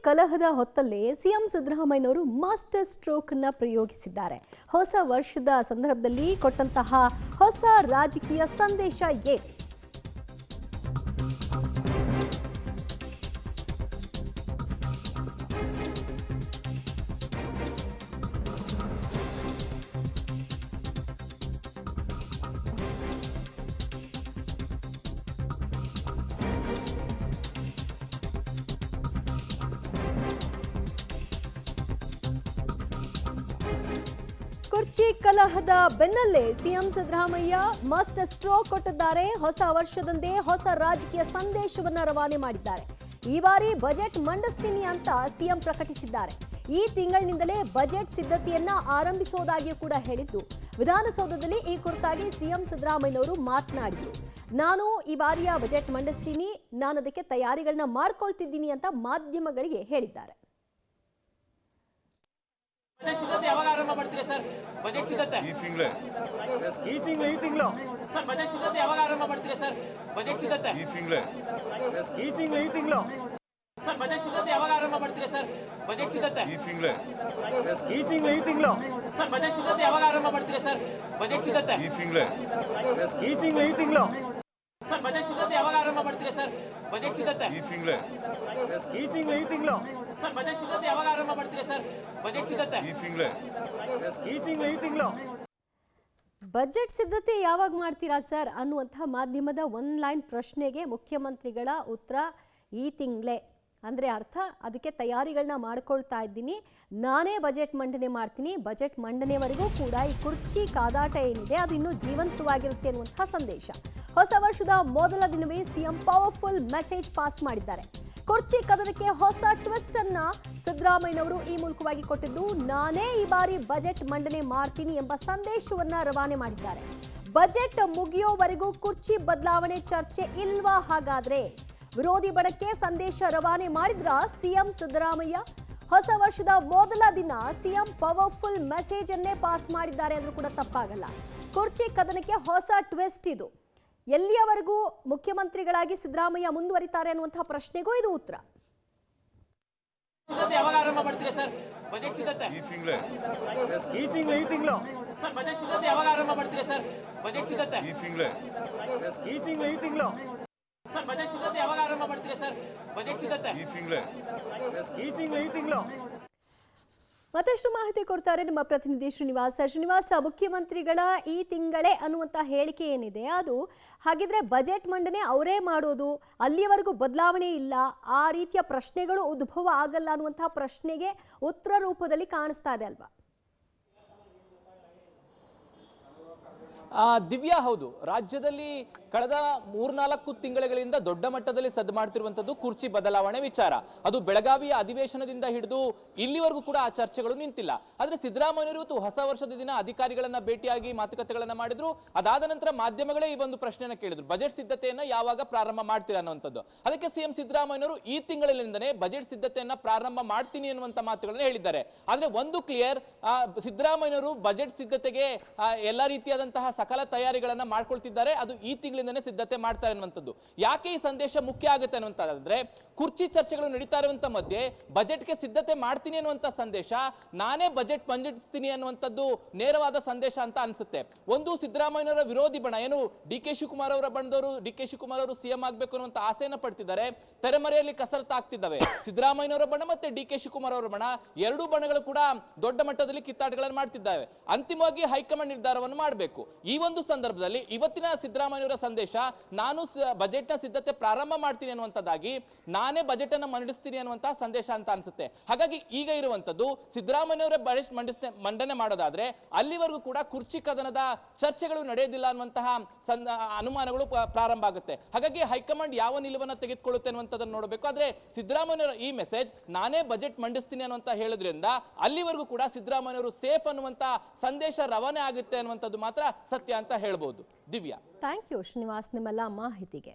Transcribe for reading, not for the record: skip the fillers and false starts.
ಕಲಹದ ಹೊತ್ತಲ್ಲೇ CM ಸಿದ್ದರಾಮಯ್ಯನವರು master stroke ಅನ್ನು ಪ್ರಯೋಗಿಸಿದ್ದಾರೆ. ಹೊಸ ವರ್ಷದ ಸಂದರ್ಭದಲ್ಲಿ ಕೊಟ್ಟಂತಹ ಹೊಸ ರಾಜಕೀಯ ಸಂದೇಶ ಏನು? ಕುರ್ಚಿ ಕಲಹದ ಬೆನ್ನಲ್ಲೇ ಸಿಎಂ ಸಿದ್ದರಾಮಯ್ಯ ಮಾಸ್ಟರ್ ಸ್ಟ್ರೋಕ್ ಕೊಟ್ಟಿದ್ದಾರೆ. ಹೊಸ ವರ್ಷದಂದೇ ಹೊಸ ರಾಜಕೀಯ ಸಂದೇಶವನ್ನ ರವಾನೆ ಮಾಡಿದ್ದಾರೆ. ಈ ಬಾರಿ ಬಜೆಟ್ ಮಂಡಿಸ್ತೀನಿ ಅಂತ ಸಿಎಂ ಪ್ರಕಟಿಸಿದ್ದಾರೆ. ಈ ತಿಂಗಳಿನಿಂದಲೇ ಬಜೆಟ್ ಸಿದ್ಧತೆಯನ್ನ ಆರಂಭಿಸುವುದಾಗಿಯೂ ಕೂಡ ಹೇಳಿದ್ದು, ವಿಧಾನಸೌಧದಲ್ಲಿ ಈ ಕುರಿತಾಗಿ ಸಿಎಂ ಸಿದ್ದರಾಮಯ್ಯನವರು ಮಾತನಾಡಿದರು. ನಾನು ಈ ಬಾರಿಯ ಬಜೆಟ್ ಮಂಡಿಸ್ತೀನಿ, ನಾನು ಅದಕ್ಕೆ ತಯಾರಿಗಳನ್ನ ಮಾಡ್ಕೊಳ್ತಿದ್ದೀನಿ ಅಂತ ಮಾಧ್ಯಮಗಳಿಗೆ ಹೇಳಿದ್ದಾರೆ. ಬಜೆಟ್ ಸಿದ್ಧತೆ ಯಾವಾಗ ಆರಂಭ ಮಾಡ್ತೀರಾ ಸರ್? ಬಜೆಟ್ ಸಿದ್ಧತೆ ಈ ತಿಂಗಳು ಸರ್. ಬಜೆಟ್ ಸಿದ್ಧತೆ ಯಾವಾಗ ಆರಂಭ ಮಾಡ್ತೀರಾ ಸರ್? ಬಜೆಟ್ ಸಿದ್ಧತೆ ಈ ತಿಂಗಳು ಸರ್. ಬಜೆಟ್ ಸಿದ್ಧತೆ ಯಾವಾಗ ಆರಂಭ ಮಾಡ್ತೀರಾ ಸರ್? ಬಜೆಟ್ ಸಿದ್ಧತೆ ಈ ತಿಂಗಳು ಸರ್. ಬಜೆಟ್ ಸಿದ್ಧತೆ ಯಾವಾಗ ಆರಂಭ ಮಾಡ್ತೀರಾ ಸರ್? ಬಜೆಟ್ ಸಿದ್ಧತೆ ಈ ತಿಂಗಳು ಸರ್. ಬಜೆಟ್ ಸಿದ್ಧತೆ ಯಾವಾಗ ಆರಂಭ ಮಾಡ್ತೀರಾ ಸರ್? ಬಜೆಟ್ ಸಿದ್ಧತೆ ಈ ತಿಂಗಳು ಸರ್. ಬಜೆಟ್ ಸಿದ್ಧತೆ ಯಾವಾಗ ಆರಂಭ ಮಾಡ್ತೀರಾ ಸರ್? ಬಜೆಟ್ ಸಿದ್ಧತೆ ಈ ತಿಂಗಳು ಬಜೆಟ್ ಸಿದ್ಧತೆ ಯಾವಾಗ ಮಾಡ್ತೀರಾ ಸರ್ ಅನ್ನುವಂಥ ಮಾಧ್ಯಮದ ಒನ್ ಲೈನ್ ಪ್ರಶ್ನೆಗೆ ಮುಖ್ಯಮಂತ್ರಿಗಳ ಉತ್ತರ ಈ ತಿಂಗಳೇ. ಅಂದರೆ ಅರ್ಥ ಅದಕ್ಕೆ ತಯಾರಿಗಳನ್ನ ಮಾಡ್ಕೊಳ್ತಾ ಇದ್ದೀನಿ, ನಾನೇ ಬಜೆಟ್ ಮಂಡನೆ ಮಾಡ್ತೀನಿ, ಬಜೆಟ್ ಮಂಡನೆವರೆಗೂ ಕೂಡ ಈ ಕುರ್ಚಿ ಕಾದಾಟ ಏನಿದೆ ಅದು ಇನ್ನೂ ಜೀವಂತವಾಗಿರುತ್ತೆ ಅನ್ನುವಂಥ ಸಂದೇಶ. ಹೊಸ ವರ್ಷದ ಮೊದಲ ದಿನವೇ ಸಿಎಂ ಪವರ್ಫುಲ್ ಮೆಸೇಜ್ ಪಾಸ್ ಮಾಡಿದ್ದಾರೆ. ಕುರ್ಚಿ ಕದನಕ್ಕೆ ಹೊಸ ಟ್ವಿಸ್ಟ್ ಅನ್ನ ಸಿದ್ದರಾಮಯ್ಯನವರು ಈ ಮೂಲಕವಾಗಿ ಕೊಟ್ಟಿದ್ದು, ನಾನೇ ಈ ಬಾರಿ ಬಜೆಟ್ ಮಂಡನೆ ಮಾಡ್ತೀನಿ ಎಂಬ ಸಂದೇಶವನ್ನ ರವಾನೆ ಮಾಡಿದ್ದಾರೆ. ಬಜೆಟ್ ಮುಗಿಯೋವರೆಗೂ ಕುರ್ಚಿ ಬದಲಾವಣೆ ಚರ್ಚೆ ಇಲ್ವಾ? ಹಾಗಾದ್ರೆ ವಿರೋಧಿ ಬಣಕ್ಕೆ ಸಂದೇಶ ರವಾನೆ ಮಾಡಿದ್ರ ಸಿಎಂ ಸಿದ್ದರಾಮಯ್ಯ? ಹೊಸ ವರ್ಷದ ಮೊದಲ ದಿನ ಸಿಎಂ ಪವರ್ಫುಲ್ ಮೆಸೇಜ್ ಅನ್ನೇ ಪಾಸ್ ಮಾಡಿದ್ದಾರೆ ಅಂದ್ರೂ ಕೂಡ ತಪ್ಪಾಗಲ್ಲ. ಕುರ್ಚಿ ಕದನಕ್ಕೆ ಹೊಸ ಟ್ವಿಸ್ಟ್ ಇದು. ಎಲ್ಲಿಯವರೆಗೂ ಮುಖ್ಯಮಂತ್ರಿಗಳಾಗಿ ಸಿದ್ದರಾಮಯ್ಯ ಮುಂದುವರಿತಾರೆ ಅನ್ನುವಂತಹ ಪ್ರಶ್ನೆಗೂ ಇದು ಉತ್ತರ. ಯಾವಾಗ ಆರಂಭ ಮಾಡ್ತೀರಾ ಸರ್? ಬಜೆಟ್ ಸಿದ್ಧತೆ ಈ ತಿಂಗಳು ಸರ್. ಬಜೆಟ್ ಸಿದ್ಧತೆ ಯಾವಾಗ ಆರಂಭ ಮಾಡ್ತೀರಾ ಸರ್? ಬಜೆಟ್ ಸಿದ್ಧತೆ ಈ ತಿಂಗಳು ಸರ್. ಬಜೆಟ್ ಸಿದ್ಧತೆ ಯಾವಾಗ ಆರಂಭ ಮಾಡ್ತೀರಾ ಸರ್? ಬಜೆಟ್ ಸಿದ್ಧತೆ ಈ ತಿಂಗಳು ಮತ್ತಷ್ಟು ಮಾಹಿತಿ ಕೊಡ್ತಾರೆ ನಮ್ಮ ಪ್ರತಿನಿಧಿ ಶ್ರೀನಿವಾಸ. ಮುಖ್ಯಮಂತ್ರಿಗಳ ಈ ತಿಂಗಳೇ ಅನ್ನುವಂಥ ಹೇಳಿಕೆ ಏನಿದೆ ಅದು ಹಾಗಿದ್ರೆ ಬಜೆಟ್ ಮಂಡನೆ ಅವರೇ ಮಾಡೋದು, ಅಲ್ಲಿಯವರೆಗೂ ಬದಲಾವಣೆ ಇಲ್ಲ, ಆ ರೀತಿಯ ಪ್ರಶ್ನೆಗಳು ಉದ್ಭವ ಆಗಲ್ಲ ಅನ್ನುವಂಥ ಪ್ರಶ್ನೆಗೆ ಉತ್ತರ ರೂಪದಲ್ಲಿ ಕಾಣಿಸ್ತಾ ಇದೆ ಅಲ್ವಾ? ದಿವ್ಯಾ, ಹೌದು. ರಾಜ್ಯದಲ್ಲಿ ಕಳೆದ 3-4 ತಿಂಗಳುಗಳಿಂದ ದೊಡ್ಡ ಮಟ್ಟದಲ್ಲಿ ಸದ್ದು ಮಾಡ್ತಿರುವಂತದ್ದು ಕುರ್ಚಿ ಬದಲಾವಣೆ ವಿಚಾರ. ಅದು ಬೆಳಗಾವಿಯ ಅಧಿವೇಶನದಿಂದ ಹಿಡಿದು ಇಲ್ಲಿವರೆಗೂ ಕೂಡ ಆ ಚರ್ಚೆಗಳು ನಿಂತಿಲ್ಲ. ಆದ್ರೆ ಸಿದ್ದರಾಮಯ್ಯರು ಇವತ್ತು ಹೊಸ ವರ್ಷದ ದಿನ ಅಧಿಕಾರಿಗಳನ್ನ ಭೇಟಿಯಾಗಿ ಮಾತುಕತೆಗಳನ್ನ ಮಾಡಿದ್ರು. ಅದಾದ ನಂತರ ಮಾಧ್ಯಮಗಳೇ ಈ ಒಂದು ಪ್ರಶ್ನೆಯನ್ನ ಕೇಳಿದ್ರು, ಬಜೆಟ್ ಸಿದ್ಧತೆಯನ್ನ ಯಾವಾಗ ಪ್ರಾರಂಭ ಮಾಡ್ತೀರಾ ಅನ್ನುವಂಥದ್ದು. ಅದಕ್ಕೆ ಸಿಎಂ ಸಿದ್ದರಾಮಯ್ಯರು ಈ ತಿಂಗಳಿಂದನೇ ಬಜೆಟ್ ಸಿದ್ಧತೆಯನ್ನ ಪ್ರಾರಂಭ ಮಾಡ್ತೀನಿ ಅನ್ನುವಂಥ ಮಾತುಗಳನ್ನ ಹೇಳಿದ್ದಾರೆ. ಆದ್ರೆ ಒಂದು ಕ್ಲಿಯರ್, ಸಿದ್ದರಾಮಯ್ಯರು ಬಜೆಟ್ ಸಿದ್ಧತೆಗೆ ಎಲ್ಲಾ ರೀತಿಯಾದಂತಹ ಸಕಲ ತಯಾರಿಗಳನ್ನ ಮಾಡ್ಕೊಳ್ತಿದ್ದಾರೆ. ಅದು ಈ ತಿಂಗಳಿಂದನೇ ಸಿದ್ಧತೆ ಮಾಡ್ತಾರೆ ಅನ್ನುವಂಥದ್ದು. ಯಾಕೆ ಈ ಸಂದೇಶ ಮುಖ್ಯ ಆಗುತ್ತೆ ಅನ್ನುವಂತಾದ್ರೆ, ಕುರ್ಚಿ ಚರ್ಚೆಗಳು ನಡೀತಾ ಇರುವಂತ ಮಧ್ಯೆ ಬಜೆಟ್ಗೆ ಸಿದ್ಧತೆ ಮಾಡ್ತೀನಿ ಅನ್ನುವಂಥ ಸಂದೇಶ, ನಾನೇ ಬಜೆಟ್ ಮಂಡಿಸ್ತೀನಿ ಅನ್ನುವಂಥದ್ದು ನೇರವಾದ ಸಂದೇಶ ಅಂತ ಅನ್ಸುತ್ತೆ. ಒಂದು ಸಿದ್ದರಾಮಯ್ಯನವರ ವಿರೋಧಿ ಬಣ ಏನು ಡಿ.ಕೆ. ಶಿವಕುಮಾರ್ ಅವರ ಬಣದವರು, ಡಿ.ಕೆ. ಶಿವಕುಮಾರ್ ಅವರು ಸಿಎಂ ಆಗ್ಬೇಕು ಅನ್ನುವಂಥ ಆಸೆಯನ್ನ ಪಡ್ತಿದ್ದಾರೆ. ತೆರೆಮರೆಯಲ್ಲಿ ಕಸರತ್ತು ಆಗ್ತಿದ್ದಾವೆ. ಸಿದ್ದರಾಮಯ್ಯನವರ ಬಣ ಮತ್ತೆ ಡಿ.ಕೆ. ಶಿವಕುಮಾರ್ ಅವರ ಬಣ, ಎರಡೂ ಬಣಗಳು ಕೂಡ ದೊಡ್ಡ ಮಟ್ಟದಲ್ಲಿ ಕಿತ್ತಾಟಗಳನ್ನು ಮಾಡ್ತಿದ್ದಾವೆ. ಅಂತಿಮವಾಗಿ ಹೈಕಮಾಂಡ್ ನಿರ್ಧಾರವನ್ನು ಮಾಡಬೇಕು. ಈ ಒಂದು ಸಂದರ್ಭದಲ್ಲಿ ಇವತ್ತಿನ ಸಿದ್ದರಾಮಯ್ಯನವರ ಸಂದೇಶ, ನಾನು ಬಜೆಟ್ ನ ಸಿದ್ಧತೆ ಪ್ರಾರಂಭ ಮಾಡ್ತೀನಿ ಅನ್ನುವಂಥದ್ದಾಗಿ, ನಾನೇ ಬಜೆಟ್ ಅನ್ನು ಮಂಡಿಸ್ತೀನಿ ಅನ್ನುವಂತಹ ಸಂದೇಶ ಅಂತ ಅನ್ಸುತ್ತೆ. ಹಾಗಾಗಿ ಈಗ ಇರುವಂತದ್ದು ಸಿದ್ದರಾಮಯ್ಯನವರ ಬಜೆಟ್ ಮಂಡನೆ ಮಾಡೋದಾದ್ರೆ ಅಲ್ಲಿವರೆಗೂ ಕೂಡ ಕುರ್ಚಿ ಕದನದ ಚರ್ಚೆಗಳು ನಡೆಯೋದಿಲ್ಲ ಅನ್ನುವಂತಹ ಅನುಮಾನಗಳು ಪ್ರಾರಂಭ ಆಗುತ್ತೆ. ಹಾಗಾಗಿ ಹೈಕಮಾಂಡ್ ಯಾವ ನಿಲುವನ್ನು ತೆಗೆದುಕೊಳ್ಳುತ್ತೆ ಅನ್ನುವಂಥದ್ದನ್ನು ನೋಡಬೇಕು. ಆದ್ರೆ ಸಿದ್ದರಾಮಯ್ಯನವರ ಈ ಮೆಸೇಜ್, ನಾನೇ ಬಜೆಟ್ ಮಂಡಿಸ್ತೀನಿ ಅನ್ನುವಂತ ಹೇಳೋದ್ರಿಂದ ಅಲ್ಲಿವರೆಗೂ ಕೂಡ ಸಿದ್ದರಾಮಯ್ಯನವರು ಸೇಫ್ ಅನ್ನುವಂತ ಸಂದೇಶ ರವಾನೆ ಆಗುತ್ತೆ ಅನ್ನುವಂಥದ್ದು ಮಾತ್ರ ಸತ್ಯ ಅಂತ ಹೇಳ್ಬೋದು. ದಿವ್ಯಾ, ಥ್ಯಾಂಕ್ ಯು ಶ್ರೀನಿವಾಸ್ ನಿಮ್ಮೆಲ್ಲ ಮಾಹಿತಿಗೆ.